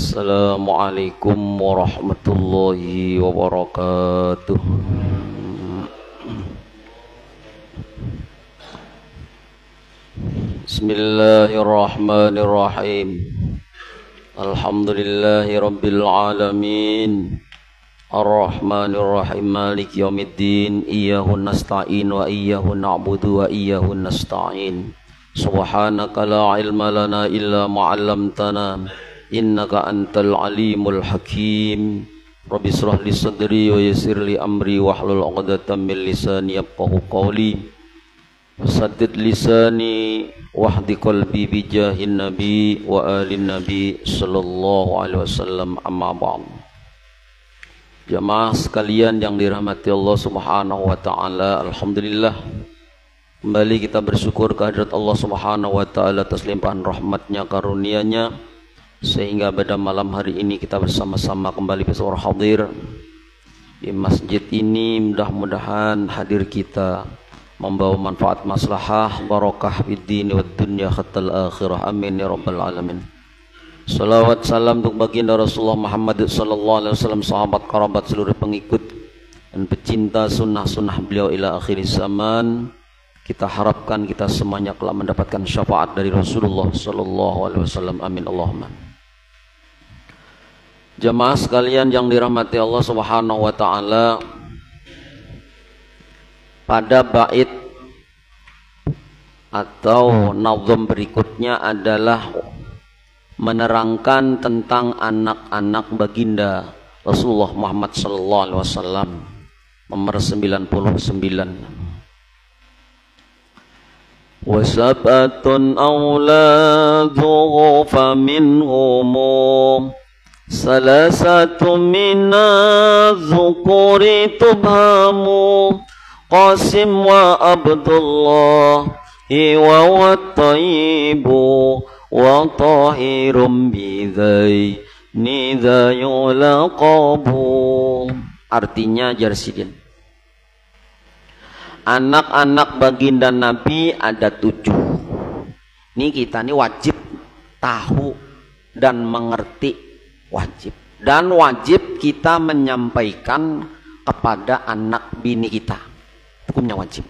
Assalamualaikum warahmatullahi wabarakatuh. Bismillahirrahmanirrahim. Alhamdulillahi rabbil alamin. Ar-Rahmanir-Rahim, Maliki yaumiddin. Iyyahu nasta'in wa iyyahu na'budu wa iyyahu nasta'in. Subhanaka la ilma lana illa ma 'allamtana innaka antal alimul hakim. Rabbi shrah li sadri wa yassir li amri wahlul 'uqdatam min lisani yafqahu qawli. Wasaddid lisani wahdi qalbi bi jahin nabi wa alin nabi sallallahu alaihi wasallam. Amma ba'd. Jamaah sekalian yang dirahmati Allah Subhanahu wa taala, alhamdulillah kembali kita bersyukur kehadirat Allah Subhanahu wa taala atas limpahan rahmatnya, karunia-Nya, sehingga pada malam hari ini kita bersama-sama kembali bersama hadir di masjid ini. Mudah-mudahan hadir kita membawa manfaat, maslahah, barakah fid dini wad dunya hatta akhirah. Amin ya rabbal alamin. Salawat salam untuk baginda Rasulullah Muhammad sallallahu alaihi wasallam, sahabat, kerabat, seluruh pengikut dan pecinta sunnah-sunnah beliau ila akhir zaman. Kita harapkan kita semuanya kelak mendapatkan syafaat dari Rasulullah sallallahu alaihi wasallam. Amin Allahumma. Jamaah sekalian yang dirahmati Allah Subhanahu wa taala, pada bait atau nazam berikutnya adalah menerangkan tentang anak-anak baginda Rasulullah Muhammad sallallahu alaihi wasallam, nomor 99. Wa sab'atun awladhu faminhum salasatun minaz-zukuri tubhamu Qasim wa Abdullah wa wat-tayyibu wa tahirum bidaini dhayulaqabu. Artinya Jarsidin, anak-anak baginda Nabi ada 7. Ini kita ini wajib tahu dan mengerti, wajib. Dan wajib kita menyampaikan kepada anak bini kita, hukumnya wajib.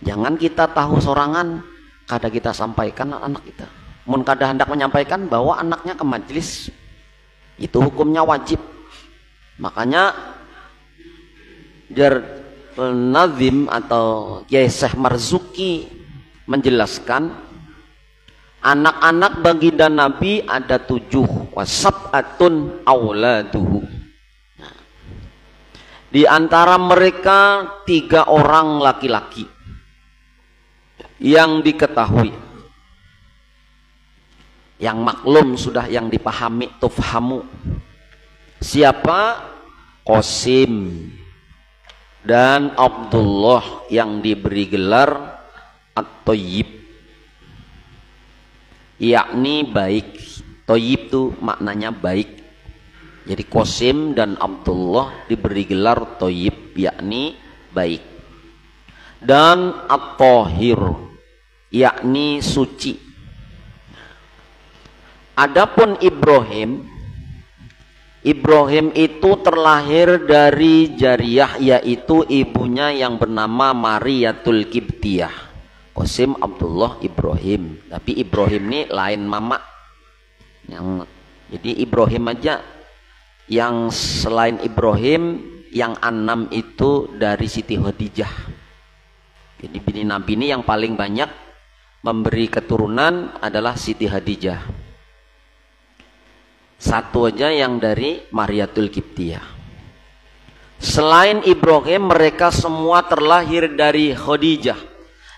Jangan kita tahu sorangan, kada kita sampaikan anak kita. Mun kada hendak menyampaikan, bawa anaknya ke majelis, itu hukumnya wajib. Makanya Nazim atau Kiai Syekh Marzuki menjelaskan anak-anak baginda Nabi ada 7. Wasab'atun auladuhu. Di antara mereka 3 orang laki-laki yang diketahui, yang maklum sudah, yang dipahami, tufhamu. Siapa? Qasim dan Abdullah yang diberi gelar At-Thayyib, yakni baik. Thayyib itu maknanya baik. Jadi Qasim dan Abdullah diberi gelar Thayyib, yakni baik. Dan At-Thahir, yakni suci. Adapun Ibrahim itu terlahir dari jariyah, yaitu ibunya yang bernama Mariyatul Qibtiyah. Qasim, Abdullah, Ibrahim. Tapi Ibrahim ini lain mama. Jadi Ibrahim aja. Yang selain Ibrahim, yang 6 itu dari Siti Khadijah. Jadi bini Nabi ini yang paling banyak memberi keturunan adalah Siti Khadijah. 1 aja yang dari Mariyatul Qibtiyah. Selain Ibrahim, mereka semua terlahir dari Khadijah,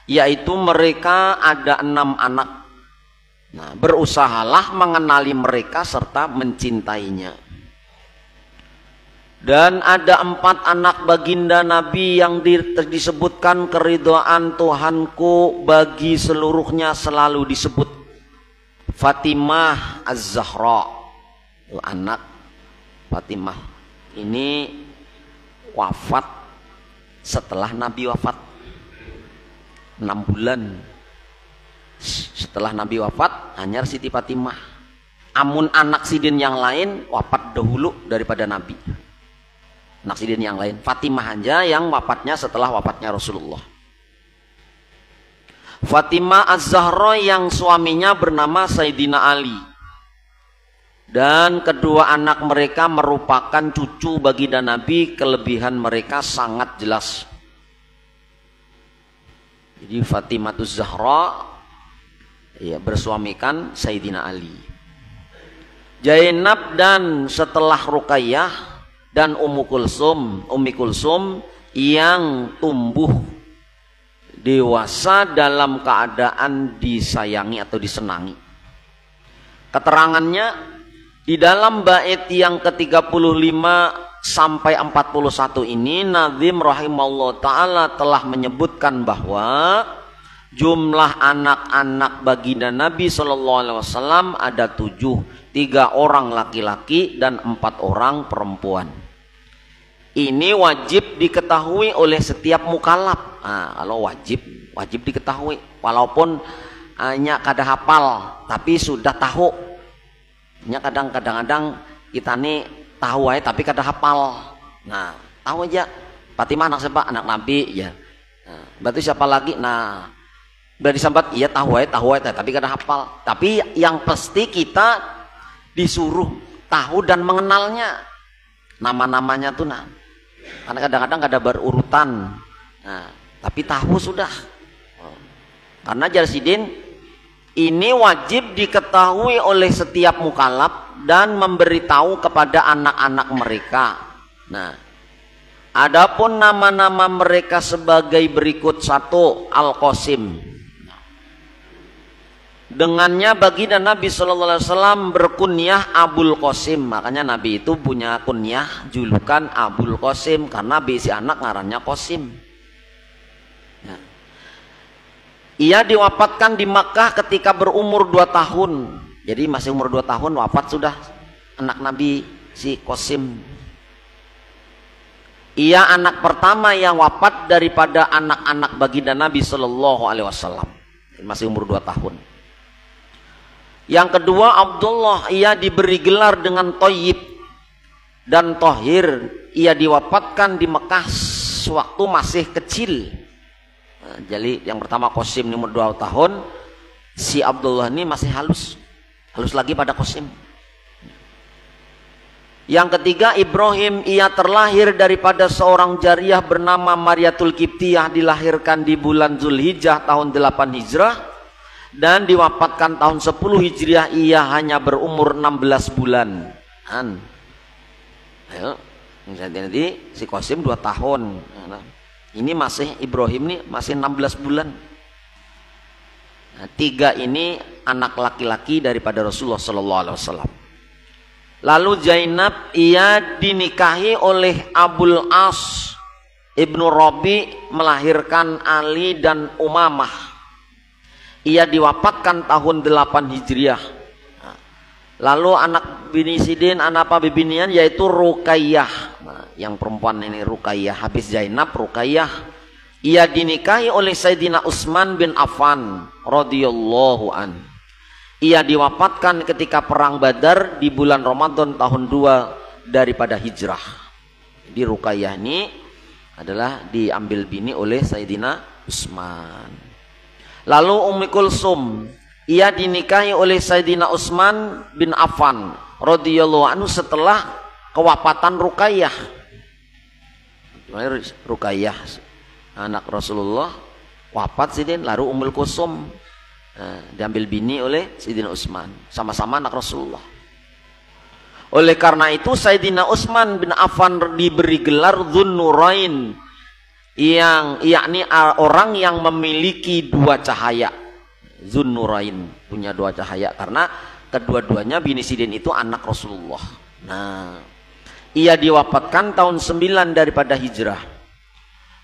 yaitu mereka ada 6 anak. Nah, berusahalah mengenali mereka serta mencintainya. Dan ada 4 anak baginda Nabi yang disebutkan keridhaan Tuhanku bagi seluruhnya selalu disebut. Fatimah Az-Zahra, anak Fatimah ini wafat setelah Nabi wafat 6 bulan. Setelah Nabi wafat, hanya Siti Fatimah. Amun anak sidin yang lain wafat dahulu daripada Nabi. Anak sidin yang lain, Fatimah aja yang wafatnya setelah wafatnya Rasulullah. Fatimah Az-Zahra yang suaminya bernama Sayyidina Ali. Dan kedua anak mereka merupakan cucu baginda Nabi, kelebihan mereka sangat jelas. Jadi Fatimah Az-Zahra ya, bersuamikan Sayyidina Ali. Zainab dan setelah Ruqayyah dan Ummi Kulsum yang tumbuh dewasa dalam keadaan disayangi atau disenangi. Keterangannya di dalam bait yang ke-35 sampai 41 ini, Nazim rahimahullah ta'ala telah menyebutkan bahwa jumlah anak-anak baginda Nabi SAW ada 7, 3 orang laki-laki dan 4 orang perempuan. Ini wajib diketahui oleh setiap mukallaf. Nah, kalau wajib diketahui, walaupun hanya kada hafal tapi sudah tahu. Nya kadang-kadang kita nih tahu aja tapi kada hafal. Nah, tahu aja Fatimah anak siapa? Anak Nabi ya. Nah, berarti siapa lagi? Nah, berarti sambat iya tahu aja tapi kada hafal. Tapi yang pasti kita disuruh tahu dan mengenalnya. Nama-namanya tuh nah. Karena kadang-kadang kada berurutan. Nah, tapi tahu sudah. Karena Jarsidin ini wajib diketahui oleh setiap mukallaf dan memberitahu kepada anak-anak mereka. Nah, adapun nama-nama mereka sebagai berikut: 1. Al-Qasim. Dengannya baginda Nabi SAW berkunyah Abul Qasim. Makanya Nabi itu punya kunyah julukan Abul Qasim karena bisi anak ngarannya Qasim. Ia diwafatkan di Makkah ketika berumur 2 tahun. Jadi masih umur 2 tahun wafat sudah anak Nabi si Qasim. Ia anak pertama yang wafat daripada anak-anak baginda Nabi SAW. Masih umur 2 tahun. Yang kedua Abdullah, ia diberi gelar dengan Thayyib dan Thohir. Ia diwafatkan di Mekah sewaktu masih kecil. Nah, jadi yang pertama Qasim umur 2 tahun, si Abdullah ini masih halus lagi pada Qasim. Yang ketiga Ibrahim, ia terlahir daripada seorang jariyah bernama Maryatul Qibtiyah, dilahirkan di bulan Zulhijjah tahun 8 Hijrah dan diwafatkan tahun 10 Hijriah. Ia hanya berumur 16 bulan. Ayo, nanti si Qasim 2 tahun. Ini masih Ibrahim nih masih 16 bulan. Nah, 3 ini anak laki-laki daripada Rasulullah SAW. Lalu Zainab, ia dinikahi oleh Abul As Ibnu Rabi, melahirkan Ali dan Umamah. Ia diwafatkan tahun 8 Hijriah. Nah, lalu anak bini Sidin, anak apa bibinian yaitu Ruqayyah. Nah, yang perempuan ini Ruqayyah, habis Zainab Ruqayyah. Ia dinikahi oleh Sayyidina Utsman bin Affan radhiyallahu an. Ia diwafatkan ketika perang Badar di bulan Ramadan tahun 2 daripada hijrah. Jadi Ruqayyah ini adalah diambil bini oleh Sayyidina Utsman. Lalu Ummi Kulsum, ia dinikahi oleh Sayyidina Utsman bin Affan radhiyallahu anhu setelah kewafatan Ruqayyah. Ruqayyah anak Rasulullah wafat Sidin, lalu Ummul Kulsum diambil bini oleh Sayyidina Utsman, sama-sama anak Rasulullah. Oleh karena itu Sayyidina Utsman bin Affan diberi gelar Dzunnurain, yang yakni orang yang memiliki 2 cahaya. Dzunnurain, punya 2 cahaya karena kedua-duanya bini Sidin itu anak Rasulullah. Nah, ia diwafatkan tahun 9 daripada hijrah.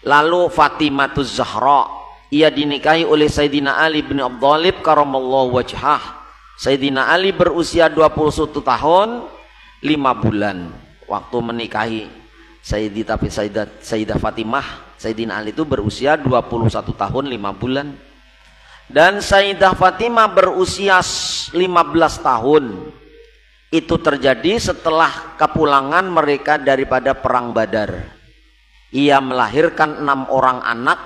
Lalu Fatimah Az-Zahra, ia dinikahi oleh Sayyidina Ali bin Abi Thalib karamallahu wajhah. Sayyidina Ali berusia 21 tahun 5 bulan waktu menikahi Sayyidah Fatimah. Sayyidina Ali itu berusia 21 tahun 5 bulan. Dan Sayyidah Fatimah berusia 15 tahun Itu terjadi setelah kepulangan mereka daripada perang Badar. Ia melahirkan 6 orang anak,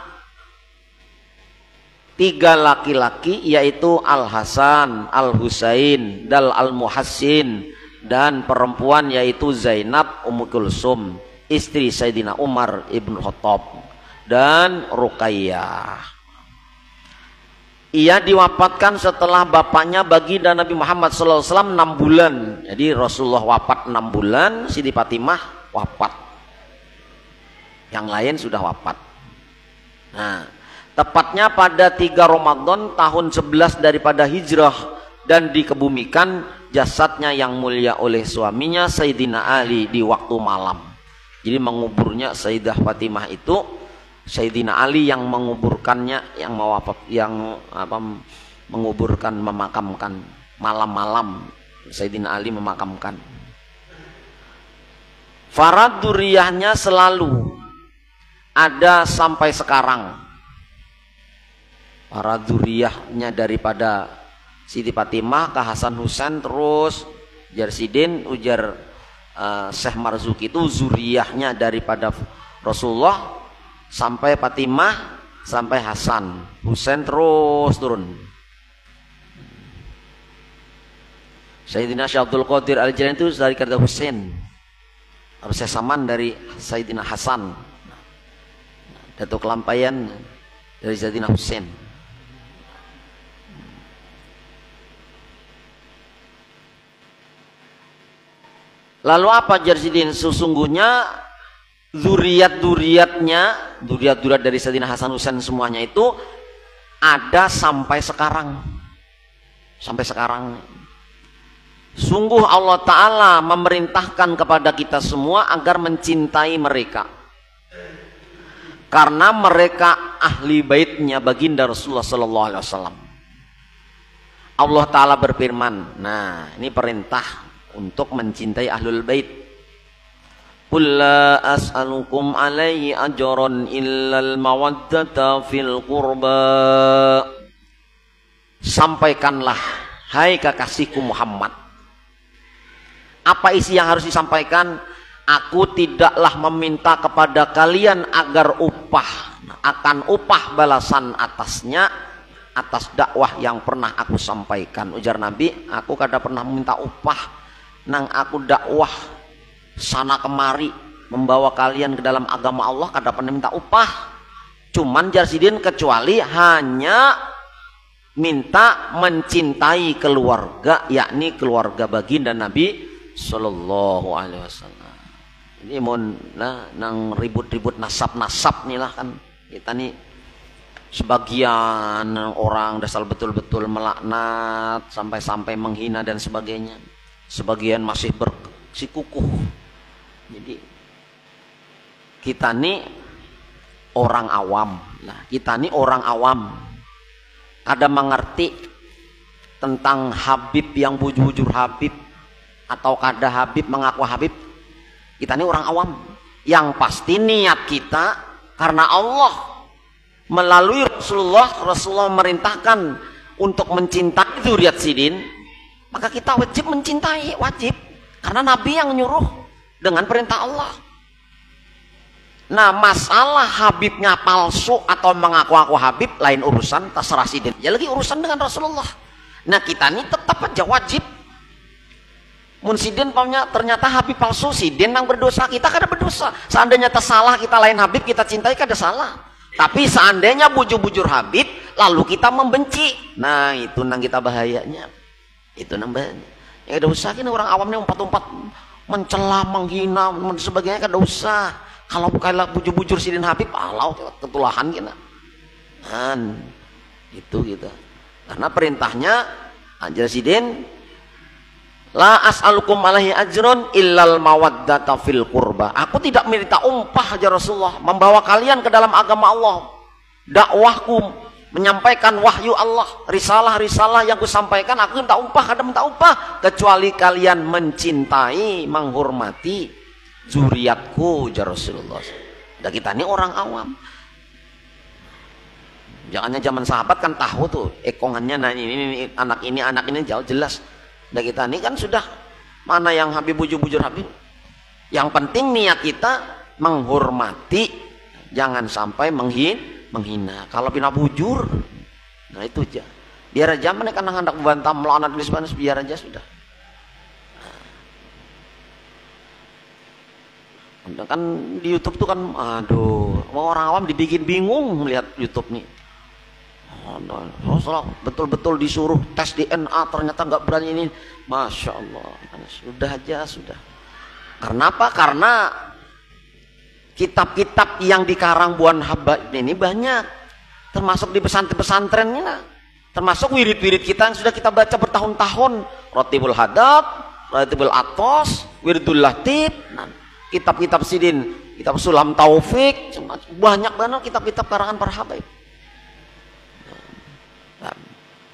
3 laki-laki yaitu Al-Hasan, Al-Husain, dan Al-Muhassin, dan perempuan yaitu Zainab Ummu Kulsum, istri Sayyidina Umar ibn Khattab, dan Ruqayyah. Ia diwafatkan setelah bapaknya baginda Nabi Muhammad SAW 6 bulan. Jadi Rasulullah wafat 6 bulan, Siti Fatimah wafat. Yang lain sudah wafat. Nah, tepatnya pada 3 Ramadan tahun 11 daripada hijrah, dan dikebumikan jasadnya yang mulia oleh suaminya Sayyidina Ali di waktu malam. Jadi menguburnya Sayyidah Fatimah itu Sayyidina Ali yang menguburkannya, menguburkan, memakamkan malam-malam. Sayyidina Ali memakamkan. Farad duriyahnya selalu ada sampai sekarang. Farad duriyahnya daripada Siti Fatimah ke Hasan Husain, terus Jarsidin, ujar Syekh Marzuki itu zuriyahnya daripada Rasulullah sampai Fatimah, sampai Hasan, Husain, terus turun. Sayyidina Syekh Abdul Qadir Al-Jilani itu dari kata Husain, harusnya saman dari Sayyidina Hasan. Datuk Kelampaian dari Sayyidina Husain. Lalu apa Jarsidin? Sesungguhnya zuriat dari Sayyidina Hasan Husain semuanya itu ada sampai sekarang. Sampai sekarang. Sungguh Allah Ta'ala memerintahkan kepada kita semua agar mencintai mereka. Karena mereka ahli baitnya baginda Rasulullah Sallallahu Alaihi Wasallam. Allah Ta'ala berfirman, nah ini perintah untuk mencintai ahlul bait. Qul la as'alukum alaihi ajran illal mawaddata fil qurba. Sampaikanlah, hai kekasihku Muhammad. Apa isi yang harus disampaikan? Aku tidaklah meminta kepada kalian agar akan upah balasan atasnya, atas dakwah yang pernah aku sampaikan. Ujar Nabi, aku kada pernah meminta upah nang aku dakwah sana kemari membawa kalian ke dalam agama Allah, kada pernah minta upah. Cuman Jarsidin kecuali hanya minta mencintai keluarga, yakni keluarga baginda Nabi Sallallahu Alaihi Wasallam. Ini mau nang ribut-ribut nasab-nasab nih lah kan, kita nih sebagian orang dasar betul-betul melaknat sampai-sampai menghina dan sebagainya. Sebagian masih bersikukuh. Jadi kita nih orang awam. Nah, kita nih orang awam. Kada mengerti tentang Habib yang bujur-bujur Habib atau kada Habib mengaku Habib. Kita ini orang awam. Yang pasti niat kita karena Allah, melalui Rasulullah memerintahkan untuk mencintai zuriat sidin, maka kita wajib mencintai, wajib, karena Nabi yang nyuruh dengan perintah Allah. Nah, masalah Habibnya palsu atau mengaku-ngaku Habib lain urusan, terserah sidin. Ya lagi urusan dengan Rasulullah. Nah, kita ini tetap aja wajib. Mun sidin ternyata Habib palsu, sidin yang berdosa, kita kada berdosa. Seandainya tersalah kita lain Habib kita cintai kada salah. Tapi seandainya bujur-bujur Habib lalu kita membenci, nah itu nang kita bahayanya. Itu nang bahayanya. Ya kada usah kini orang awam ini umpat-umpat mencela, menghina dan sebagainya, kada usah. Kalau bukanlah bujur-bujur sidin Habib, alau ketulahan kita. Dan itu gitu. Karena perintahnya anjir sidin, la as'alukum alaihi ajrun illal mawaddata fil qurba. Aku tidak minta umpah ya Rasulullah membawa kalian ke dalam agama Allah. Dakwahku menyampaikan wahyu Allah, risalah-risalah yang kusampaikan, aku minta umpah, kada minta upah kecuali kalian mencintai, menghormati zuriatku ya Rasulullah. Dan kita ini orang awam. Jangannya zaman sahabat kan tahu tuh ekongannya, nah ini anak ini jauh jelas. Dan kita ini kan sudah Mana yang Habib bujur Habib. Yang penting niat kita menghormati, jangan sampai menghina. Kalau pina bujur, nah itu aja. Biar aja mereka hendak membantah melaknat biar aja sudah. Nah, kan di YouTube tuh kan, aduh, orang awam dibikin bingung melihat YouTube nih. Betul-betul disuruh tes DNA ternyata nggak berani ini. Masya Allah, sudah aja sudah. Karena apa? Karena kitab-kitab yang dikarang Buan Habaib ini banyak, termasuk di pesantren-pesantrennya, termasuk wirid-wirid kita yang sudah kita baca bertahun-tahun, Rotibul Hadad, Rotibul Atos, Wiridul Latif, kitab-kitab Sidin, kitab Sulam Taufik, banyak banget kitab-kitab karangan para habaib.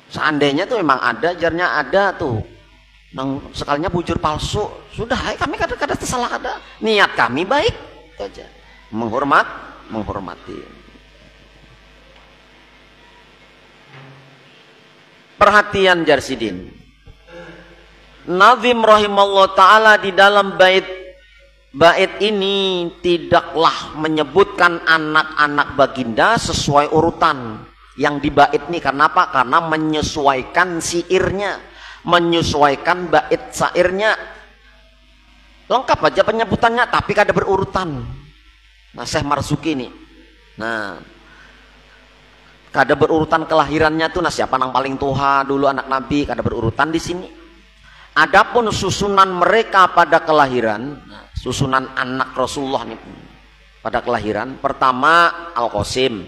Seandainya tuh memang ada, jarnya ada tuh, nang sekalinya bujur palsu, sudah, kami kadang-kadang salah ada, niat kami baik, itu aja, menghormati. Perhatian Jarsidin, Nazim rahimallahu taala di dalam bait ini tidaklah menyebutkan anak-anak baginda sesuai urutan yang di bait ini. Karena apa? Karena menyesuaikan syairnya, menyesuaikan bait syairnya. Lengkap aja penyebutannya, tapi kada berurutan. Nah, Syekh Marzuki nih. Nah, kada berurutan kelahirannya tuh, nah siapa yang paling tua dulu anak Nabi, kada berurutan di sini. Adapun susunan mereka pada kelahiran, nah, susunan anak Rasulullah nih pada kelahiran, pertama Al-Qasim,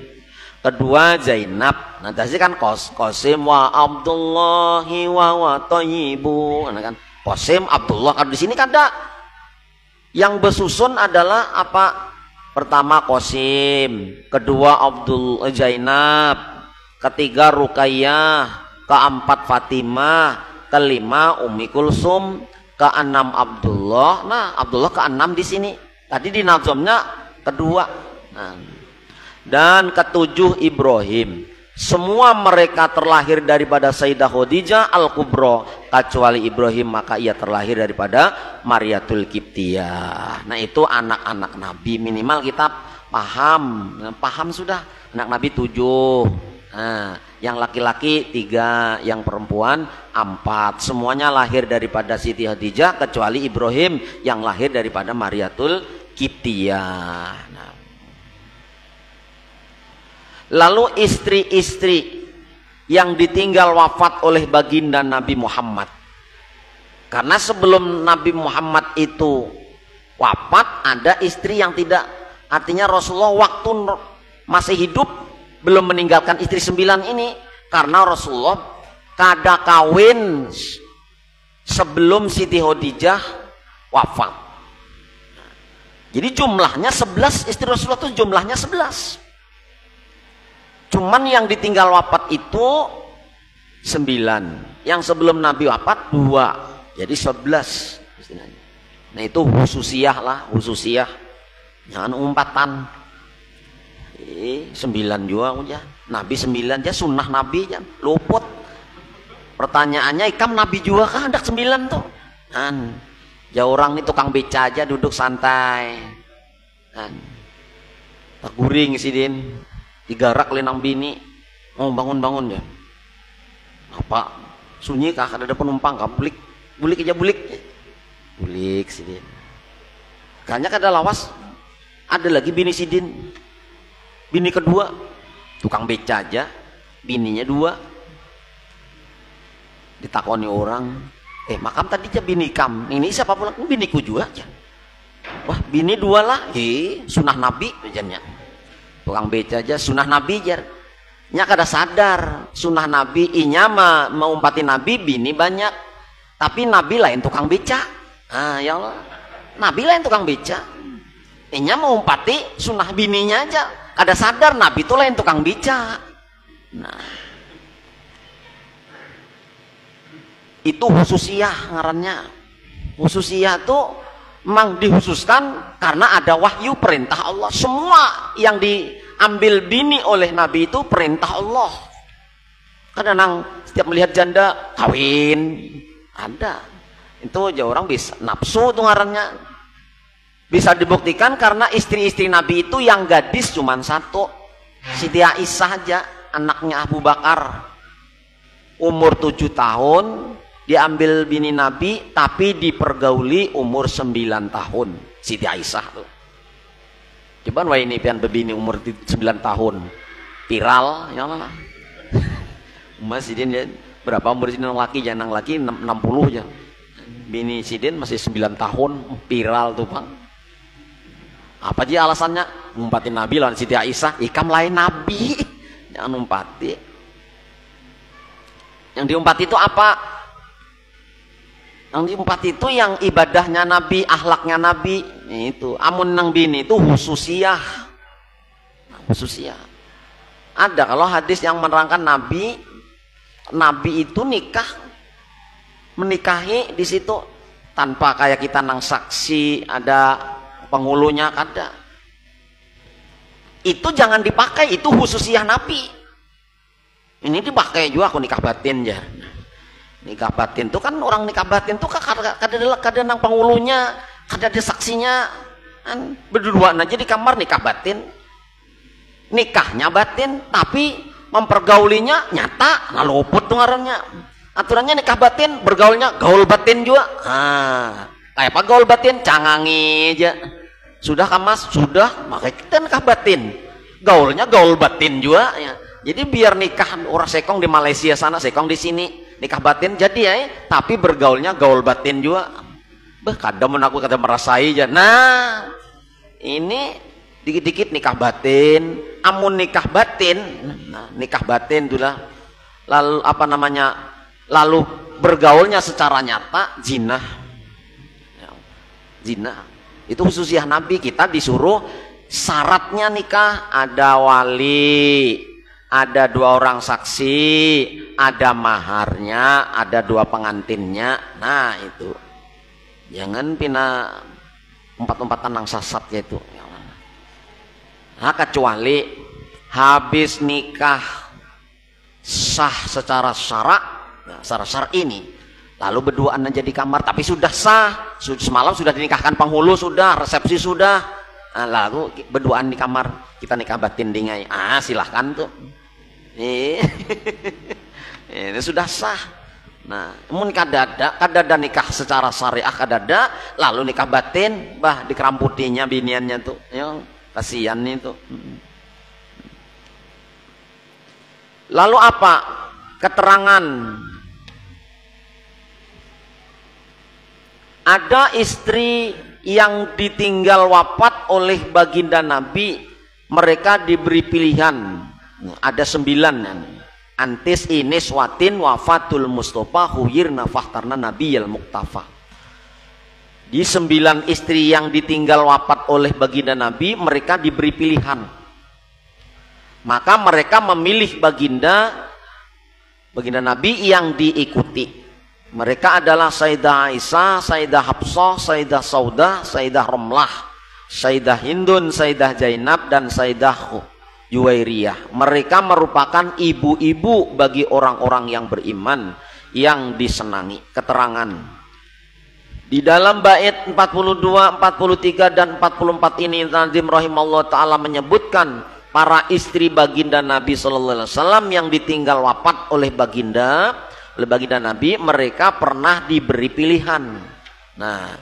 kedua Zainab. Nah tadi kan Qasim wa Abdullahi wa Thayyibu, kan Qasim Abdullah. Kalau di sini kan ada yang bersusun adalah apa? Pertama Qasim, kedua Zainab, ketiga Ruqayyah, keempat Fatimah, kelima Ummi Kulsum, keenam Abdullah. Nah Abdullah keenam di sini. Tadi di nazamnya kedua. Nah, dan ketujuh Ibrahim. Semua mereka terlahir daripada Sayyidah Khadijah Al-Kubra, kecuali Ibrahim, maka ia terlahir daripada Mariatul Qibtiyah. Nah itu anak-anak Nabi, minimal kita paham. Nah, paham sudah. Anak Nabi 7. Nah, yang laki-laki 3, yang perempuan 4. Semuanya lahir daripada Siti Khadijah kecuali Ibrahim yang lahir daripada Mariatul Qibtiyah. Nah, lalu istri-istri yang ditinggal wafat oleh baginda Nabi Muhammad. Karena sebelum Nabi Muhammad itu wafat, ada istri yang tidak, artinya Rasulullah waktu masih hidup belum meninggalkan istri 9 ini. Karena Rasulullah kada kawin sebelum Siti Khadijah wafat. Jadi jumlahnya 11, istri Rasulullah itu jumlahnya 11. Cuman yang ditinggal wafat itu 9, yang sebelum Nabi wafat 2, jadi 11 istilahnya. Nah itu khususiyah lah, khususiyah, jangan umpatan. 9 juga aja, Nabi 9 aja, sunnah Nabi aja luput. Pertanyaannya, ikam Nabi juga kan ada 9 tuh kan. Ya orang ini tukang beca aja duduk santai kan, tak guring sih Din, digarak lenang bini, mau bangun-bangun ya apa sunyi kah, ada penumpang kah, bulik aja bulik sidin. Kayaknya kada lawas, ada lagi bini sidin, bini kedua tukang beca aja, bininya 2. Ditakoni orang, makam tadi aja bini kam, ini siapa pulang? Ini biniku juga aja. Wah bini 2 lah, sunnah Nabi aja. Tukang beca aja sunnah Nabi jar. Nya kada sadar sunnah Nabi, inya mau umpati Nabi bini banyak, tapi Nabi lain tukang beca. Ya Allah, Nabi lain tukang beca, inya mau umpati sunnah bininya aja, kada sadar Nabi itu lain tukang beca. Nah itu khususiyah ngarannya. Khususiyah tuh memang dikhususkan karena ada wahyu perintah Allah. Semua yang diambil bini oleh Nabi itu perintah Allah. Kadang setiap melihat janda kawin ada, Itu aja orang bisa nafsu tuh ngarannya. Bisa dibuktikan karena istri-istri Nabi itu yang gadis cuma satu, Siti Aisyah aja, anaknya Abu Bakar, umur 7 tahun diambil bini Nabi, tapi dipergauli umur 9 tahun Siti Aisyah tuh. Coba wah ini pian bebini umur 9 tahun viral ya lah. Mas Sidin ya, berapa umur Sidin laki, jangan laki 60 aja. Bini Sidin masih 9 tahun viral tuh Bang. Apa aja alasannya? Ngumpatin Nabi lawan Siti Aisyah, ikam lain Nabi. Jangan umpati. Yang diumpati itu apa? Yang diumpati itu yang ibadahnya Nabi, akhlaknya Nabi. Itu amun nang bini itu khususiyah. Khususiyah. Ada kalau hadis yang menerangkan Nabi itu nikah, menikahi di situ tanpa kayak kita nang saksi ada penghulunya ada. Itu jangan dipakai, itu khususiyah Nabi. Ini dipakai juga aku nikah batin ya. Nikah batin itu kan orang nikah batin itu kadang nang penghulunya, kadang ada saksinya, kan berdua aja di kamar nikah batin. Nikahnya batin tapi mempergaulinya nyata, nah luput tuh ngarannya. Aturannya nikah batin, bergaulnya gaul batin juga. Kayak apa gaul batin? Cangangi aja. Sudah kamas, sudah, makanya kita nikah batin. Gaulnya gaul batin juga ya. Jadi biar nikah orang sekong di Malaysia sana, sekong di sini, nikah batin jadi ya, tapi bergaulnya gaul batin juga. Kadang aku kadang merasai aja. Nah, ini dikit-dikit nikah batin, amun nikah batin, nah, nikah batin itulah, lalu apa namanya, lalu bergaulnya secara nyata zina, zina itu khususnya Nabi. Kita disuruh syaratnya nikah ada wali, ada 2 orang saksi, ada maharnya, ada 2 pengantinnya. Nah itu jangan pina umpat-umpatan nang sasat gitu. Nah, kecuali habis nikah sah secara syara, secara syar'i ini, lalu berduaan aja di kamar, tapi sudah sah, semalam sudah dinikahkan penghulu, sudah resepsi sudah, nah, lalu berduaan di kamar, kita nikah batin dingai, silahkan tuh, ini sudah sah. Nah, mun kadada nikah secara syariah kadada, lalu nikah batin, bah dikeramputinya biniannya tuh, yang kasihan itu. Lalu apa keterangan? Ada istri yang ditinggal wafat oleh baginda Nabi, mereka diberi pilihan. Ada 9. Antis inis watin wafatul Mustafa huyirna fahtarna nabiyal muktafa. Di 9 istri yang ditinggal wafat oleh baginda Nabi, mereka diberi pilihan. Maka mereka memilih baginda Nabi yang diikuti. Mereka adalah Sayyidah Aisyah, Sayyidah Hafsah, Sayyidah Saudah, Sayyidah Romlah, Sayyidah Hindun, Sayyidah Zainab, dan Sayyidah Juwairiyah. Mereka merupakan ibu-ibu bagi orang-orang yang beriman yang disenangi. Keterangan di dalam bait 42, 43 dan 44 ini Nazim rahimahullah taala menyebutkan para istri baginda Nabi sallallahu alaihi wasallam yang ditinggal wafat oleh baginda Nabi, mereka pernah diberi pilihan. Nah,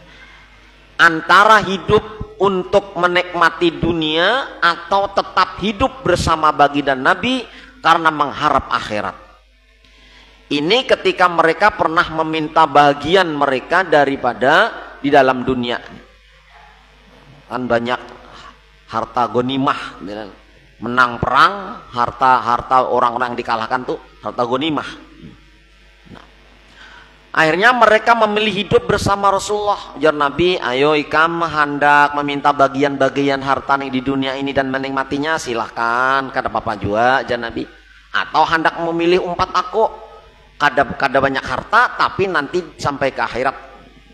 antara hidup untuk menikmati dunia atau tetap hidup bersama baginda Nabi karena mengharap akhirat. Ini ketika mereka pernah meminta bagian mereka daripada di dalam dunia. Kan banyak harta gonimah, menang perang, harta orang-orang yang dikalahkan tuh harta gonimah. Nah, akhirnya mereka memilih hidup bersama Rasulullah. Jar Nabi, ayo ikam hendak meminta bagian-bagian harta nih di dunia ini dan menikmatinya, silahkan, kada apa-apa juga, jar Nabi. Atau hendak memilih umpat aku, kada banyak harta tapi nanti sampai ke akhirat,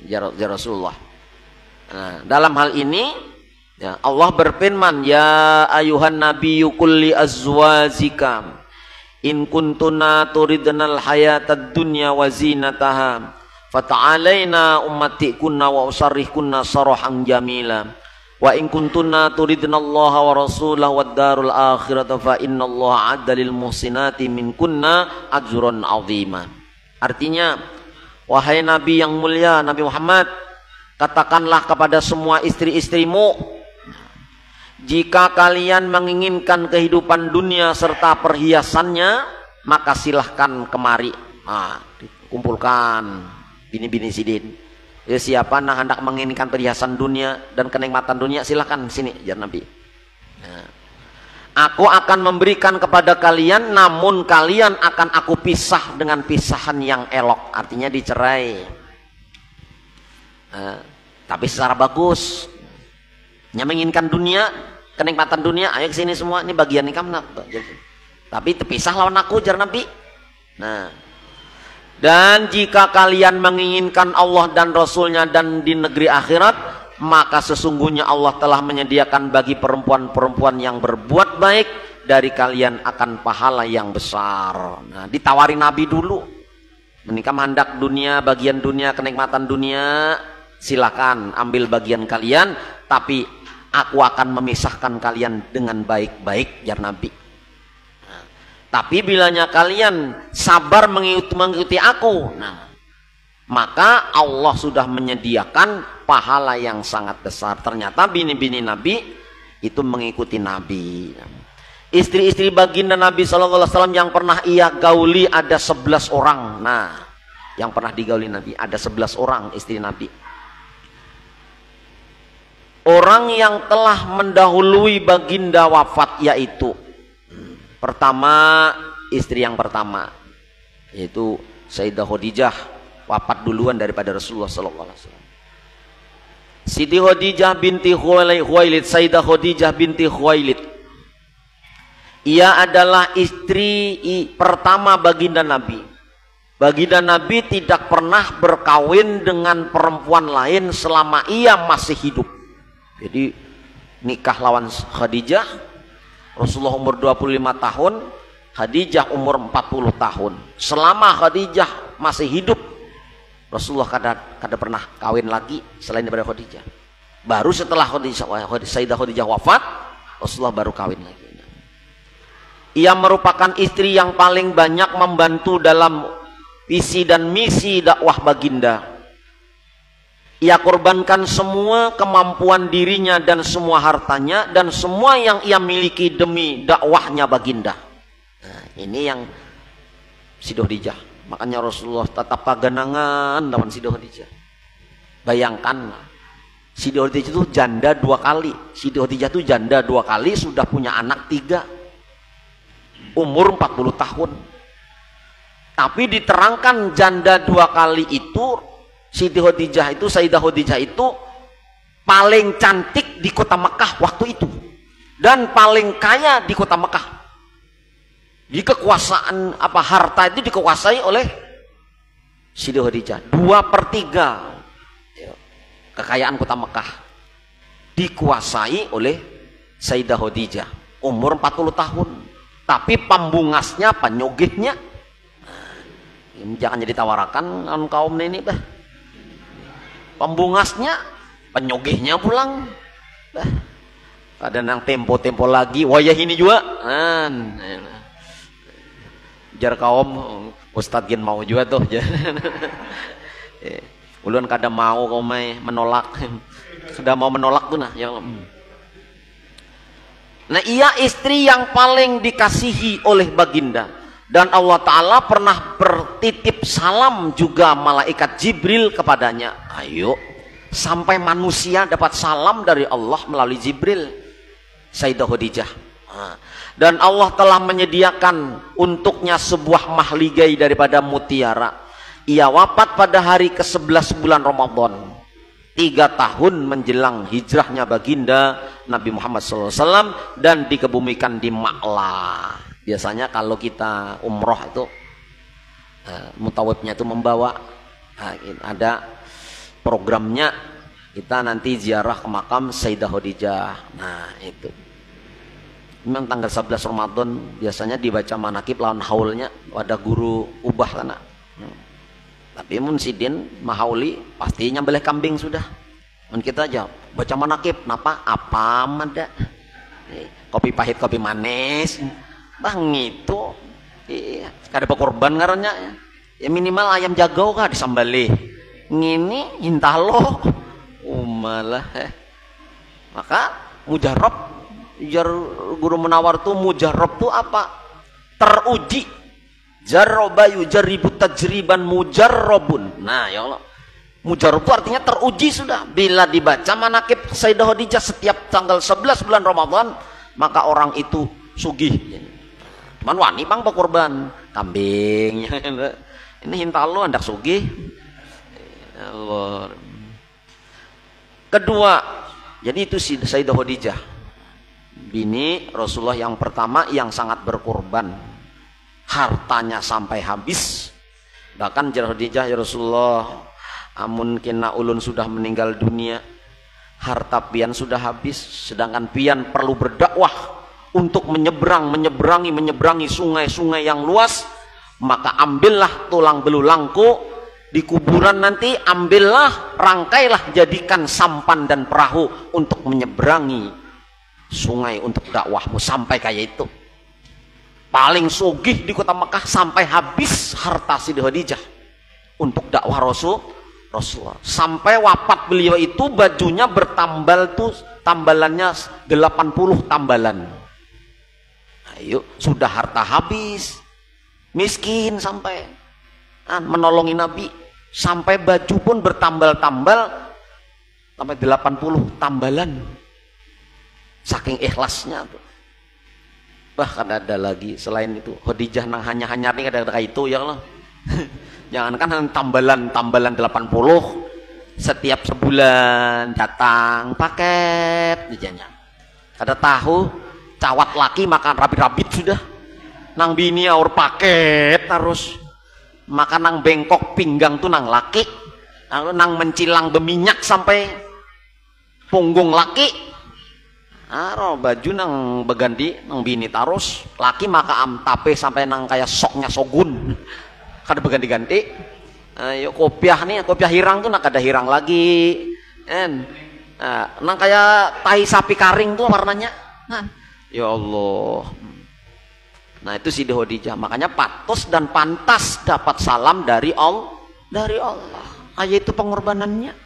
ya Rasulullah. Nah, dalam hal ini ya, Allah berfirman, ya ayuhan nabiyyu kulli azwajika in kuntuna turidnal hayatad dunya wa zinataha Fata'alaina ummati kunna wa usarrih kunna sarahan jamila. Wa in kuntunna turidnallaha wa rasulahu wad darul akhirata fa innallaha 'adda lil muhsinati min kunna ajran 'azima. Artinya, wahai Nabi yang mulia, Nabi Muhammad, katakanlah kepada semua istri-istrimu, jika kalian menginginkan kehidupan dunia serta perhiasannya, maka silahkan kemari. Kumpulkan bini-bini sidin. Ya, siapa yang hendak menginginkan perhiasan dunia dan kenikmatan dunia, silahkan sini, ya Nabi. Aku akan memberikan kepada kalian, namun kalian akan aku pisah dengan pisahan yang elok. Artinya dicerai. Tapi secara bagus. Yang menginginkan dunia, kenikmatan dunia, ayo ke sini semua. Ini bagian kamu. Tapi terpisah lawan aku, jar Nabi. Dan jika kalian menginginkan Allah dan Rasulnya dan di negeri akhirat, maka sesungguhnya Allah telah menyediakan bagi perempuan-perempuan yang berbuat baik dari kalian akan pahala yang besar. Ditawari Nabi dulu. Menikah hendak dunia, bagian dunia, kenikmatan dunia, silakan ambil bagian kalian, tapi aku akan memisahkan kalian dengan baik-baik, jar Nabi. Tapi bilanya kalian sabar mengikuti aku, maka Allah sudah menyediakan pahala yang sangat besar. Ternyata bini-bini Nabi itu mengikuti Nabi. Istri-istri baginda Nabi SAW yang pernah ia gauli ada 11 orang. Yang pernah digauli Nabi ada 11 orang istri Nabi. Orang yang telah mendahului baginda wafat, yaitu pertama, istri yang pertama, yaitu Sayyidah Khadijah, wafat duluan daripada Rasulullah SAW. Siti Khadijah binti Khuwailid, Sayyidah Khadijah binti Khuwailid. Ia adalah istri pertama baginda Nabi. Baginda Nabi tidak pernah berkawin dengan perempuan lain selama ia masih hidup. Jadi nikah lawan Khadijah, Rasulullah umur 25 tahun, Khadijah umur 40 tahun. Selama Khadijah masih hidup, Rasulullah kada pernah kawin lagi selain daripada Khadijah. Baru setelah Sayyidah Khadijah wafat, Rasulullah baru kawin lagi. Ia merupakan istri yang paling banyak membantu dalam visi dan misi dakwah baginda. Ia korbankan semua kemampuan dirinya dan semua hartanya dan semua yang ia miliki demi dakwahnya baginda. Ini yang Siti Khadijah. Makanya Rasulullah tetap paganangan lawan Siti Khadijah. Bayangkan, Siti Khadijah itu janda 2 kali. Siti Khadijah itu janda 2 kali, sudah punya anak 3. Umur 40 tahun. Tapi diterangkan janda 2 kali itu, Siti Khadijah itu, Sayyidah Khadijah itu paling cantik di kota Mekah waktu itu, dan paling kaya di kota Mekah. Di kekuasaan harta itu dikuasai oleh Siti Khadijah. 2/3 kekayaan kota Mekah dikuasai oleh Sayyidah Khadijah. Umur 40 tahun. Tapi pembungasnya, penyogehnya, jangan jadi tawarakan kaum ini bah. Pembungasnya, penyogehnya pulang. Kadang yang tempo-tempo lagi, wayah ini juga. Jar kaum Ustadz gin mau juga tuh. Ulun kadang mau kau menolak. Sudah mau menolak tuh ia istri yang paling dikasihi oleh baginda. Dan Allah Ta'ala pernah bertitip salam juga malaikat Jibril kepadanya. Ayo, sampai manusia dapat salam dari Allah melalui Jibril. Sayyidah Khadijah. Dan Allah telah menyediakan untuknya sebuah mahligai daripada mutiara. Ia wafat pada hari ke-11 bulan Ramadan, 3 tahun menjelang hijrahnya baginda Nabi Muhammad SAW, dan dikebumikan di Ma'la. Biasanya kalau kita umroh itu mutawifnya itu membawa ada programnya, kita nanti ziarah ke makam Sayyidah Khadijah. Itu memang tanggal 11 Ramadan biasanya dibaca manakib lawan haulnya, ada guru ubah sana. Tapi mun sidin mahauli pasti nyembelih kambing sudah. Mun kita aja baca manakib napa apa mada. Kopi pahit kopi manis. Bang itu iya, kada berkorban ngarannya. Ya minimal ayam jagau kah disambali. Ngini hintalo. Malah maka mujarab jar guru menawar tuh mujarab tuh apa? Teruji. Jarroba yujaribu tajriban mujarrabun. Nah ya Allah, mujarrab itu artinya teruji sudah. Bila dibaca manakib Sayyidah Khadijah setiap tanggal 11 bulan Ramadan, maka orang itu sugih. Cuman wani bang berkorban kambing. Ini hintalo hendak sugih. Allah. Kedua, jadi itu Sayyidah Khadijah, bini Rasulullah yang pertama yang sangat berkorban. Hartanya sampai habis. Bahkan Khadijah, ya Rasulullah, amun kena ulun sudah meninggal dunia, harta pian sudah habis, sedangkan pian perlu berdakwah untuk menyeberangi sungai-sungai yang luas, maka ambillah tulang belulangku di kuburan nanti, ambillah, rangkailah, jadikan sampan dan perahu untuk menyeberangi sungai untuk dakwahmu. Sampai kayak itu. Paling sugih di kota Mekah sampai habis harta Siti Khadijah untuk dakwah Rasulullah. Sampai wafat beliau itu bajunya bertambal tuh, tambalannya 80 tambalan. Ayo, sudah harta habis, miskin sampai menolongi Nabi, sampai baju pun bertambal-tambal sampai 80 tambalan. Saking ikhlasnya tuh. Bahkan ada lagi selain itu Khadijah nang hanya nih ada itu ya Allah. Jangankan tambalan 80, setiap sebulan datang paket jajannya. Ada tahu cawat laki makan rabit-rabit sudah. Nang bini aur paket terus. Makan nang bengkok pinggang tuh nang laki. Nang mencilang berminyak sampai punggung laki. Baju nang beganti nang bini tarus, laki maka tape sampai nang kayak soknya sogun kada berganti-ganti. Ayo kopiah nih, kopiah hirang tuh nak ada hirang lagi nang kayak tai sapi karing tuh warnanya. Ya Allah. Nah itu Siti Khadijah, makanya patos dan pantas dapat salam dari Allah. Kayak itu pengorbanannya.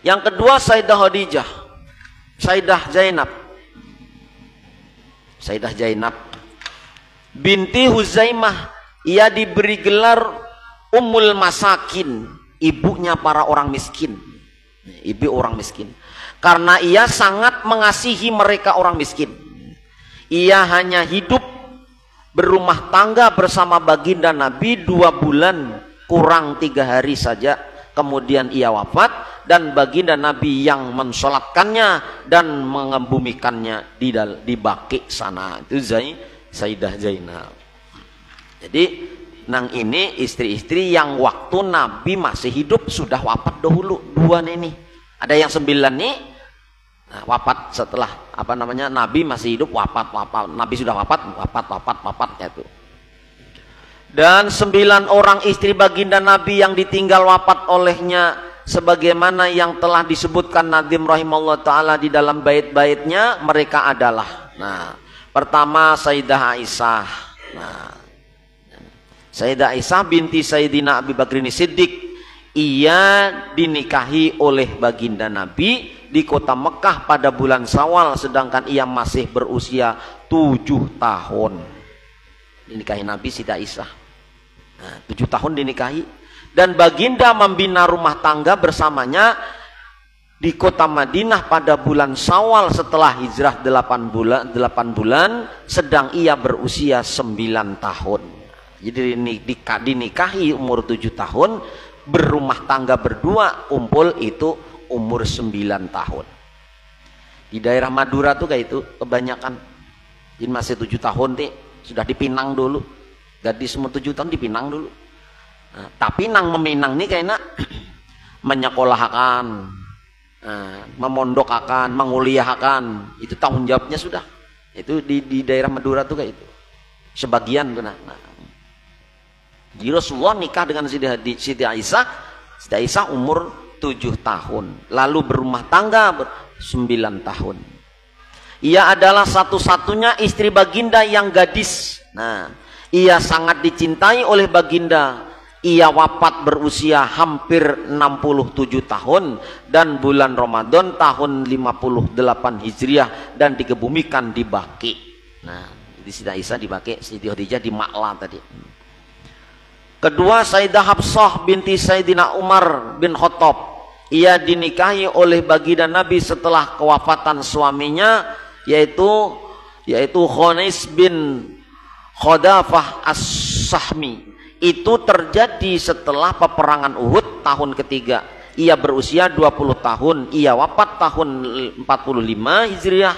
Yang kedua Sayyidah Khadijah, Sayyidah Zainab binti Huzaimah. Ia diberi gelar Ummul Masakin, ibunya para orang miskin. Ibu orang miskin. Karena ia sangat mengasihi mereka orang miskin. Ia hanya hidup berumah tangga bersama baginda Nabi 2 bulan kurang 3 hari saja. Kemudian ia wafat dan baginda Nabi yang mensolatkannya dan mengebumikannya di Baqi sana. Itu Sayyidah Zainab. Jadi nang ini istri-istri yang waktu Nabi masih hidup sudah wafat dahulu. 2 ini. Ada yang 9 nih wafat setelah Nabi masih hidup wafat. Nabi sudah wafat ya tuh. Dan 9 orang istri baginda Nabi yang ditinggal wafat olehnya sebagaimana yang telah disebutkan Nadim rahimahullah ta'ala di dalam bait-baitnya, mereka adalah pertama Sayyidah Aisyah. Sayyidah Aisyah binti Sayyidina Abi Bakrin Siddiq. Ia dinikahi oleh baginda Nabi di kota Mekah pada bulan Syawal, sedangkan ia masih berusia 7 tahun. Dinikahi Nabi Sayyidah Aisyah. 7 tahun dinikahi, dan baginda membina rumah tangga bersamanya di kota Madinah pada bulan Syawal setelah hijrah 8 bulan, sedang ia berusia 9 tahun. Jadi dinikahi umur 7 tahun, berumah tangga berdua umpul itu umur 9 tahun. Di daerah Madura tuh kayak itu kebanyakan. Jadi masih 7 tahun nih sudah dipinang dulu. Gadis umur 7 tahun dipinang dulu. Tapi nang meminang nih kayaknya menyekolahkan, memondokakan, menguliahkan, itu tanggung jawabnya sudah. Itu di daerah Madura tuh kayak itu. Sebagian tuh Jadi Rasulullah nikah dengan Siti Aisyah. Siti Aisyah umur 7 tahun, lalu berumah tangga 9 tahun. Ia adalah satu-satunya istri baginda yang gadis. Nah, ia sangat dicintai oleh baginda. Ia wafat berusia hampir 67 tahun dan bulan Ramadan tahun 58 Hijriah dan dikebumikan di Baqi. Nah, di Siti Aisyah di Baqi, Siti Khadijah di Ma'la tadi. Kedua, Sayyidah Hafsah binti Sayyidina Umar bin Khattab. Ia dinikahi oleh baginda Nabi setelah kewafatan suaminya, yaitu Khunais bin Khodafah As-Sahmi. Itu terjadi setelah peperangan Uhud tahun ketiga. Ia berusia 20 tahun. Ia wafat tahun 45 Hijriah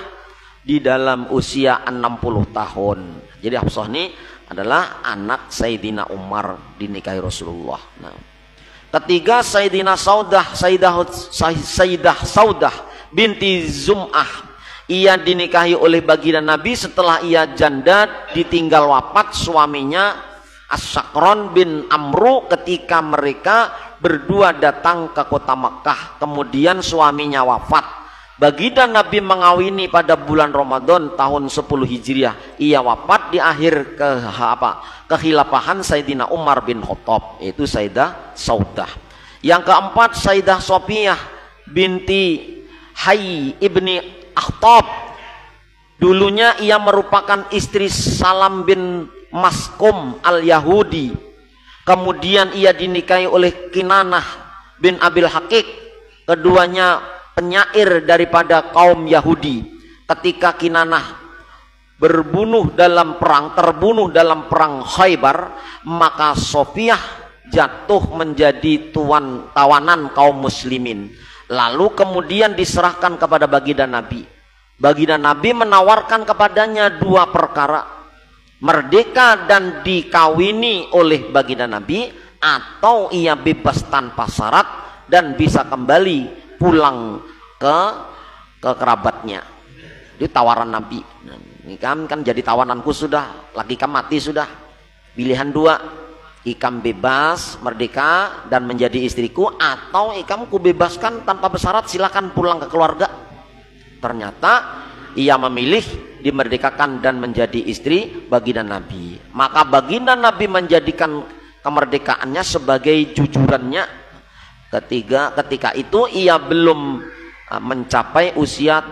di dalam usia 60 tahun. Jadi Hafsah ini adalah anak Sayyidina Umar dinikahi Rasulullah. Nah, ketiga, Sayyidah Saudah binti Zum'ah. Ia dinikahi oleh baginda Nabi setelah ia janda ditinggal wafat suaminya As-Sakron bin Amru ketika mereka berdua datang ke kota Makkah. Kemudian suaminya wafat. Baginda Nabi mengawini pada bulan Ramadan tahun 10 Hijriah. Ia wafat di akhir kekhilafahan Sayyidina Umar bin Khattab, yaitu Sayyidah Saudah. Yang keempat, Sayyidah Sofiyah binti Hayy ibni Akhtab. Dulunya ia merupakan istri Salam bin Maskum al-Yahudi. Kemudian ia dinikahi oleh Kinanah bin Abil Hakik. Keduanya penyair daripada kaum Yahudi. Ketika Kinanah terbunuh dalam perang Khaybar, maka Sofiyah jatuh menjadi tawanan kaum muslimin. Lalu kemudian diserahkan kepada baginda Nabi. Baginda Nabi menawarkan kepadanya 2 perkara: merdeka dan dikawini oleh baginda Nabi, atau ia bebas tanpa syarat dan bisa kembali pulang ke kerabatnya. Itu tawaran Nabi. Nah, ini kan jadi tawananku sudah, lagi kam mati sudah. Pilihan 2, ikam bebas, merdeka dan menjadi istriku, atau ikam ku bebaskan tanpa bersyarat, silakan pulang ke keluarga. Ternyata ia memilih dimerdekakan dan menjadi istri baginda Nabi. Maka baginda Nabi menjadikan kemerdekaannya sebagai jujurannya. Ketika itu ia belum mencapai usia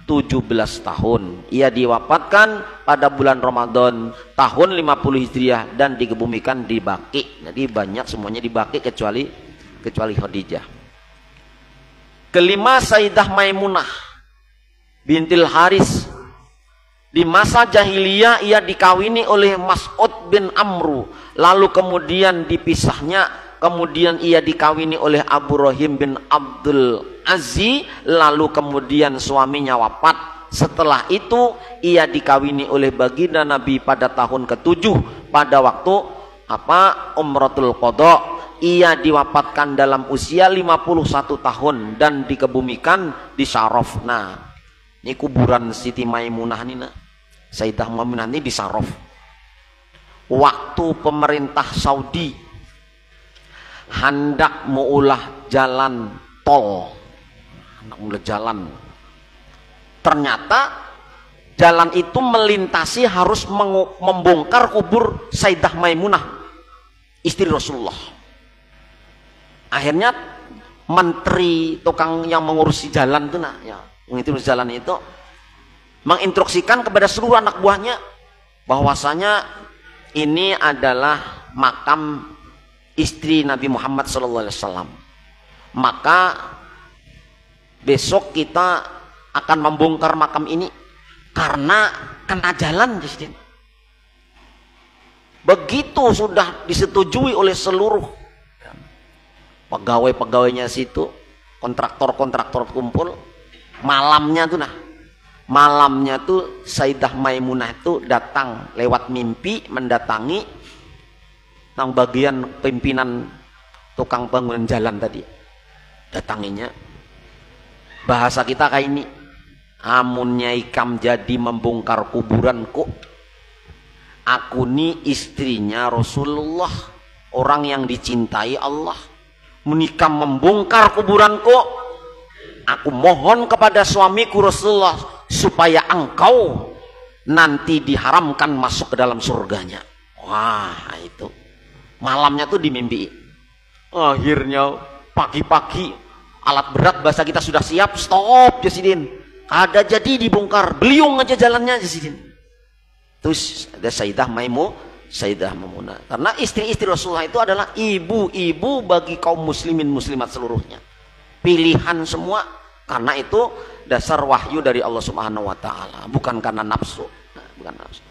17 tahun. Ia diwafatkan pada bulan Ramadan tahun 50 Hijriah dan dikebumikan di Baqi. Jadi banyak semuanya di Baqi kecuali Khadijah. Kelima, Sayyidah Maimunah bintil Haris. Di masa jahiliyah ia dikawini oleh Mas'ud bin Amru, lalu kemudian dipisahnya. Kemudian ia dikawini oleh Abu Rahim bin Abdul Aziz, lalu kemudian suaminya wafat. Setelah itu ia dikawini oleh baginda Nabi pada tahun ke-7 pada waktu Umratul Qadha. Ia diwafatkan dalam usia 51 tahun dan dikebumikan di Syaraf. Nah, ini kuburan Siti Maimunah ini, nah. Sayyidah Maimunah ini di Syaraf. Waktu pemerintah Saudi hendak mengulah jalan tol, ternyata jalan itu melintasi harus membongkar kubur Sayyidah Maimunah, istri Rasulullah. Akhirnya menteri tukang yang mengurusi jalan itu, mengurus jalan itu menginstruksikan kepada seluruh anak buahnya bahwasanya ini adalah makam istri Nabi Muhammad SAW. Maka besok kita akan membongkar makam ini karena kena jalan di sini. Begitu sudah disetujui oleh seluruh pegawai-pegawainya situ, kontraktor-kontraktor kumpul. Malamnya tuh Sayyidah Maimunah itu datang lewat mimpi, mendatangi nang bagian pimpinan tukang bangunan jalan tadi. Datanginya bahasa kita kayak ini, amunnya ikam jadi membongkar kuburanku, aku ni istrinya Rasulullah, orang yang dicintai Allah, menikah membongkar kuburanku. Aku mohon kepada suamiku Rasulullah supaya engkau nanti diharamkan masuk ke dalam surganya. Wah, itu malamnya tuh dimimpi. Akhirnya pagi-pagi alat berat bahasa kita sudah siap, stop Jasidin. Ada jadi dibongkar, beliung aja jalannya Jasidin. Terus ada Sayyidah Maimunah. Karena istri-istri Rasulullah itu adalah ibu-ibu bagi kaum muslimin muslimat seluruhnya. Pilihan semua, karena itu dasar wahyu dari Allah Subhanahu wa taala, bukan karena nafsu. Bukan nafsu.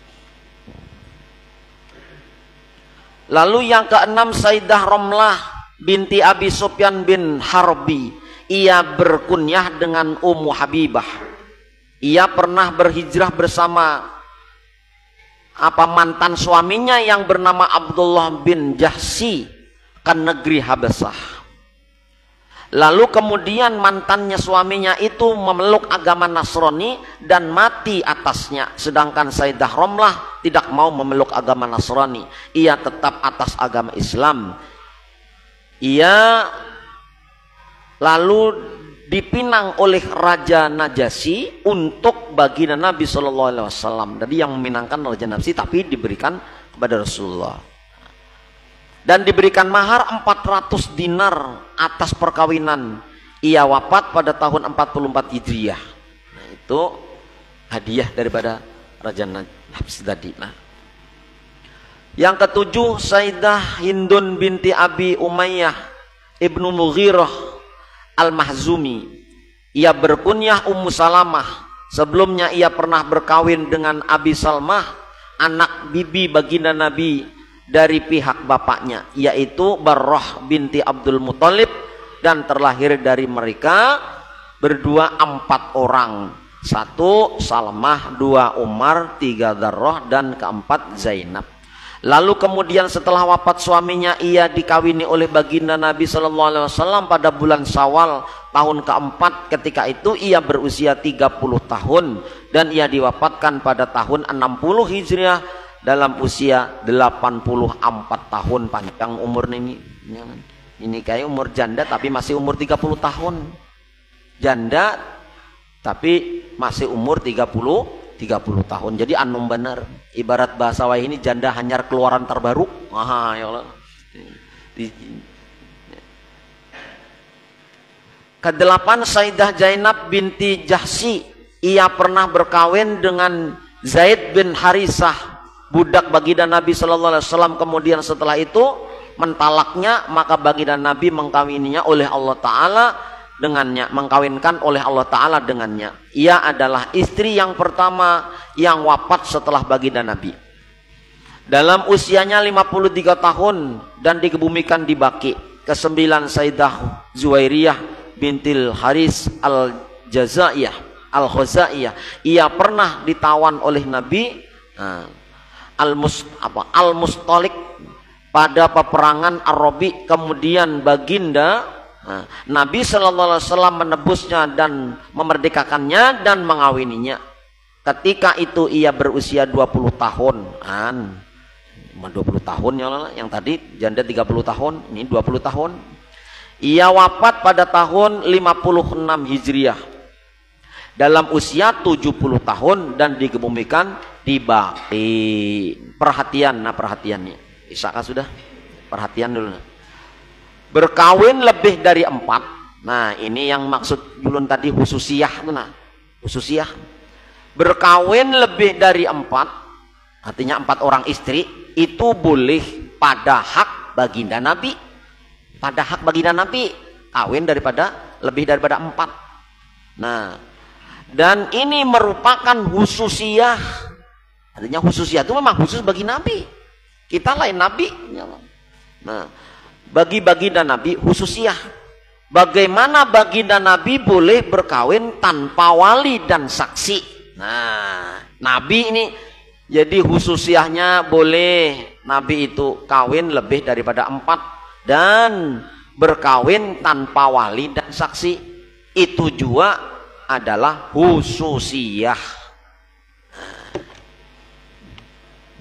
Lalu yang keenam, Sayyidah Romlah binti Abi Sufyan bin Harbi. Ia berkunyah dengan Ummu Habibah. Ia pernah berhijrah bersama mantan suaminya yang bernama Abdullah bin Jahsi ke negeri Habasah. Lalu kemudian mantannya suaminya itu memeluk agama Nasrani dan mati atasnya. Sedangkan Sayyidah Romlah tidak mau memeluk agama Nasrani. Ia tetap atas agama Islam. Ia lalu dipinang oleh Raja Najasyi untuk baginda Nabi SAW. Jadi yang meminangkan Raja Najasyi tapi diberikan kepada Rasulullah. Dan diberikan mahar 400 dinar atas perkawinan. Ia wafat pada tahun 44 Hijriah. Nah, itu hadiah daripada Raja Najasyi tadi. Nah, yang ketujuh, Sayyidah Hindun binti Abi Umayyah Ibnu Mughirah Al-Mahzumi. Ia berkunyah Ummu Salamah. Sebelumnya ia pernah berkawin dengan Abi Salmah, anak bibi baginda Nabi dari pihak bapaknya, yaitu Barrah binti Abdul Muthalib, dan terlahir dari mereka berdua 4 orang. 1 Salmah, 2 Umar, 3 Darrah, dan keempat Zainab. Lalu kemudian setelah wafat suaminya, ia dikawini oleh baginda Nabi SAW pada bulan Syawal tahun keempat. Ketika itu ia berusia 30 tahun dan ia diwafatkan pada tahun 60 Hijriah dalam usia 84 tahun. Panjang umur ini. Ini kayak umur janda tapi masih umur 30 tahun. Janda tapi masih umur 30 tahun. Jadi anum bener. Ibarat bahasa wai ini janda hanyar keluaran terbaru. Aha, ya Allah. Kedelapan, Sayyidah Zainab binti Jahsi. Ia pernah berkawin dengan Zaid bin Harisah, budak baginda Nabi sallallahu alaihi wasallam. Kemudian setelah itu mentalaknya, maka baginda Nabi mengkawininya oleh Allah taala dengannya, mengkawinkan oleh Allah taala dengannya. Ia adalah istri yang pertama yang wafat setelah baginda Nabi. Dalam usianya 53 tahun dan dikebumikan di Baqi. Kesembilan, Sayyidah Zuwairiyah bintil Haris Al-Khuzaiyah. Ia pernah ditawan oleh Nabi Al-Mustalik pada peperangan Arabi. Kemudian baginda Nabi Sallallahu Alaihi Wasallam menebusnya dan memerdekakannya dan mengawininya. Ketika itu ia berusia 20 tahun. 20 tahun yang tadi janda 30 tahun, ini 20 tahun. Ia wafat pada tahun 56 Hijriah dalam usia 70 tahun dan dikebumikan di Baqi. Perhatiannya. Isaka sudah? Perhatian dulu. Berkawin lebih dari 4. Nah, ini yang maksud dulu tadi khususiyah. Khususiyah. Berkawin lebih dari 4, artinya 4 orang istri, itu boleh pada hak baginda Nabi. Pada hak baginda Nabi, kawin lebih daripada 4. Nah, dan ini merupakan khususiyah. Artinya khususiyah itu memang khusus bagi Nabi. Kita lain Nabi. Nah, bagi baginda Nabi khususiyah. Bagaimana baginda Nabi boleh berkawin tanpa wali dan saksi? Nah, Nabi ini jadi khususiyahnya boleh Nabi itu kawin lebih daripada 4 dan berkawin tanpa wali dan saksi. Itu juga adalah khususiyah.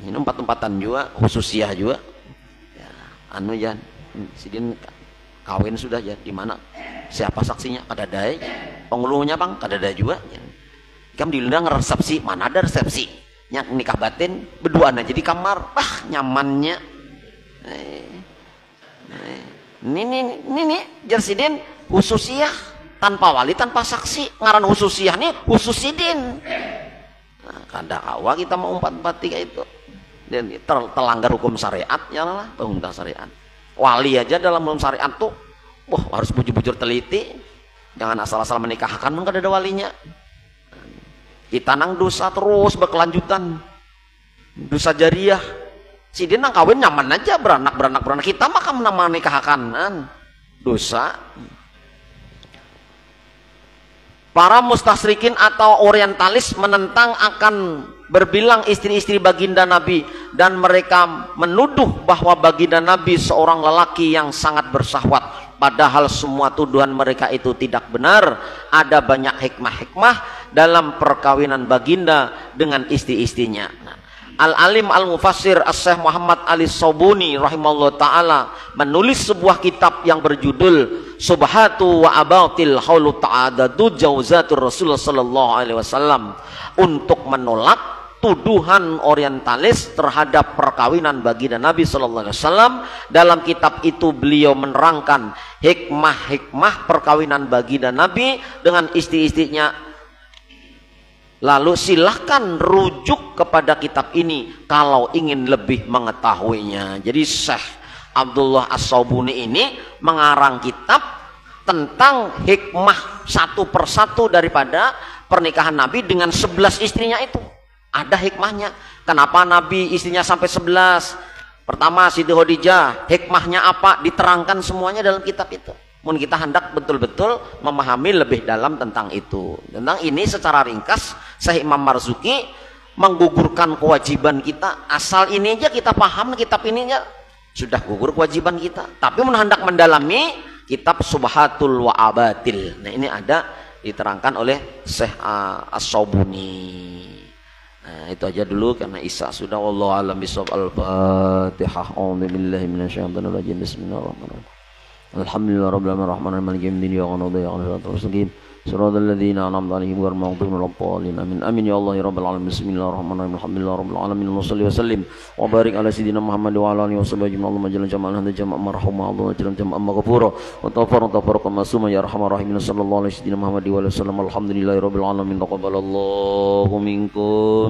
Ini 4-4an juga khususiyah juga. anu ya sidin kawin sudah ya, di mana siapa saksinya, kada ada penghulunya bang, kada ada juga ya. Kam diundang resepsi, mana ada resepsi yang nikah batin berduaan aja di kamar, nyamannya. Ini jersidin khususiyah tanpa wali tanpa saksi, ngaran khususiyah nih khususidin. Nah, kada awal kita mau 443 itu dan terlanggar hukum syariat ya lah, pengguna syariat. Wali aja dalam hukum syariat tuh harus bujur-bujur teliti, jangan asal-asal menikahkan kan kada ada walinya. Kita nang dosa terus berkelanjutan, dosa jariah. Si dia nang kawin nyaman aja, beranak kita mah kan nama nikahkan dosa. Para mustasrikin atau orientalis menentang akan berbilang istri-istri baginda Nabi, dan mereka menuduh bahwa baginda Nabi seorang lelaki yang sangat bersahwat. Padahal semua tuduhan mereka itu tidak benar. Ada banyak hikmah-hikmah dalam perkawinan baginda dengan istri-istrinya. Al-Alim Al-Mufassir As-Syekh Muhammad Ali Sobuni rahimahullah ta'ala menulis sebuah kitab yang berjudul Subhatu wa Abatil Haulu Ta'adadu Jauzatur Rasulullah Sallallahu Alaihi Wasallam, untuk menolak tuduhan orientalis terhadap perkawinan baginda Nabi Sallallahu Alaihi Wasallam. Dalam kitab itu beliau menerangkan hikmah-hikmah perkawinan baginda Nabi dengan istri-istrinya. Lalu silahkan rujuk kepada kitab ini kalau ingin lebih mengetahuinya. Jadi Syekh Abdullah As-Sobuni ini mengarang kitab tentang hikmah satu persatu daripada pernikahan Nabi dengan 11 istrinya itu. Ada hikmahnya. Kenapa Nabi istrinya sampai 11? Pertama Siti Khadijah, hikmahnya apa? Diterangkan semuanya dalam kitab itu. Mungkin kita hendak betul-betul memahami lebih dalam tentang itu. Tentang ini secara ringkas Syekh Imam Marzuki menggugurkan kewajiban kita. Asal ini aja kita paham kitab ininya sudah gugur kewajiban kita. Tapi hendak mendalami kitab Subhatul wa Abatil. Nah ini ada diterangkan oleh Syekh As-Sobuni. Nah itu aja dulu karena Isa sudah. Wallahu a'lam bishawab. Al-Fatihah. A'udzubillahi minasyaitonir rajim. Bismillahirrahmanirrahim. Alhamdulillah rabbil alamin arrahmanir rahim maliki yaumiddin iyyaka na'budu wa iyyaka nasta'in shiratal ladzina an'amta 'alaihim ghairil maghdubi 'alaihim waladdallin amin amin ya Allah ya rabbil alamin bismillahirrahmanirrahim alhamdulillah rabbil alamin wa shalli wa sallim wa barik ala sayidina Muhammad wa ala alihi wa sahbihi ajma'in Allahumma jalal jama'an hadha jama'a marhuma Allahumma jalal jama'an maghfura wa tafarraqan masuma ya arhamar rahimin sallallahu alaihi wasallam Muhammad wa sallam alhamdulillahi rabbil alamin taqabbalallahu minkum.